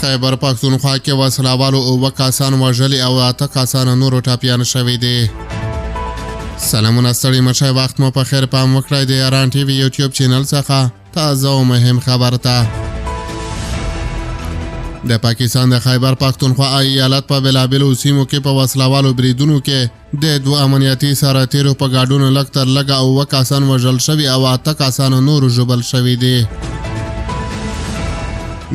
خیبر پښتونخوا کې وسلوالو 9 کسان وژلي او 8 کسان نورو ټپیان شوي دي. سلامونه ستړي مشه، وخت مو په خیر، پام وکړئ د ایران ټي وي یوټیوب چینل څخه تازه او مهم خبر ته. د پاکستان د خیبر پښتونخوا ایالت په بېلابېلو سیمو کې په وسلوالو بریدونو کې د 2 امنیتي سرتیرو په ګډون لږ تر لږه 9 کسان وژل شوي او 8 کسان نور ژوبل شوي دي.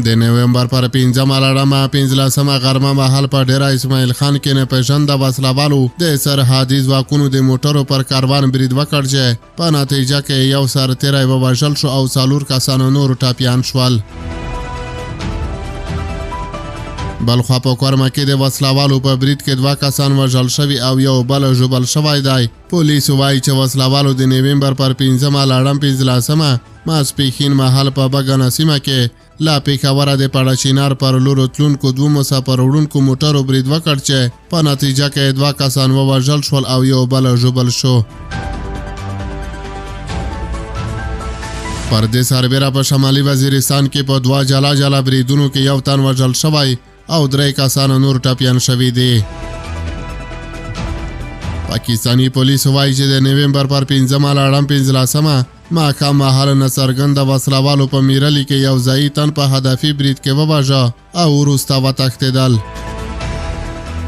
د نومبر پر 15 15 غرمه مهال په ډیره اسماعیل خان کې نه پېژنده وسلوالو د سرحدي ځواکونو د موټرو پر کاروان برید وکړ چې په نتیجه کې یو سرتیری ووژل شو او 4 کسان نور ټپیان شول. بلخوا په کورمه کې د وسلوالو په برید کې 2 کسان وژل شوي او یو بل ژوبل شوی دی. پولیس وایي چې وسلوالو د نومبر پر 15 ماسپښین مهال په بګنه سیمه کې لا پېښوره د پړچینار پر لور تلونکو 2 مسافر وړونکو موټرو برید وکړ چې په نتیجه کې 2 کسان ووژل شول او یو بل ژوبل شو. پر دې سربېره په شمالي وزیرستان کې په 2 جلا بریدونو کې یو تن وژل شوی او 3 کسان نور ټپیان شوي دي. پاکستانی پولیس وایي چې د نومبر پر 15 ماښام مهال نڅرګنده وسلوالو په میرلي کې یو ځایي تن په هدفي برید کې وواژه او وروسته وتښتېدل.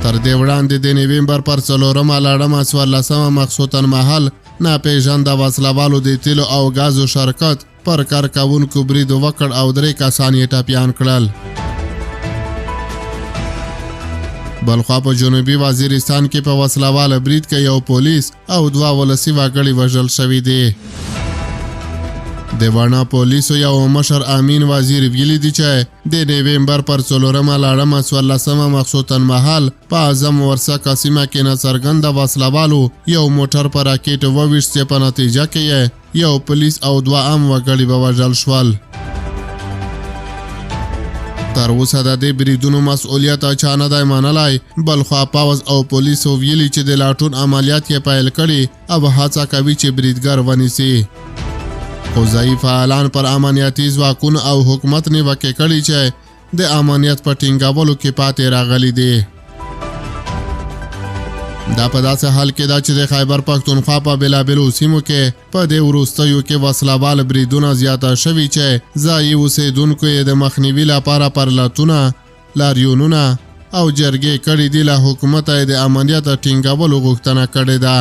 تر دې وړاندې د نومبر پر 14 مخصوصاً مهال ناپېژانده وسلوالو د تیلو او ګازو شرکت پر کارکوونکو برید وکړ او 3 کسان یې ټپیان کړل. بلخوا په جنوبي وزیرستان کې په وسلواله برید کې یو پولیس او 2 ولسي وګړي وژل شوي دي. د وړنا پولیسو یو مشر امین وزیر ویلي دي چې د نومبر پر 14 مخصوصاً مهال په اعظم ورسکه سیمه کې نڅرګنده وسلوالو یو موټر په راکټ وویشت چې په نتیجه کې یو پولیس او 2 عام وګړي ووژل شول. تر اوسه د دې بریدونو مسؤلیت چا نه دی منلی. بلخوا پوځ او پولیسو ویلي چې د لاټون عملیات یې پیل کړي او هڅه کوي چې بریدګر ونیسي. خو ځایي فعالان پر امنیتي ځواکونو او حکومت نیوکې کړي چې د امنیت په ټینګولو کې پاتې راغلي دي. دا په داسې حال کې ده چې د خیبر پښتونخوا په بېلابېلو سیمو کې په دې وروستیو کې وسلوال بریدونه زیاته شوي چې ځایي اوسېدونکو یې د مخنیوي لپاره پرلتونه، لاریونونه او جرګې کړي دي. له حکومته یې د امنیت ټینګولو غوښتنه کړې ده.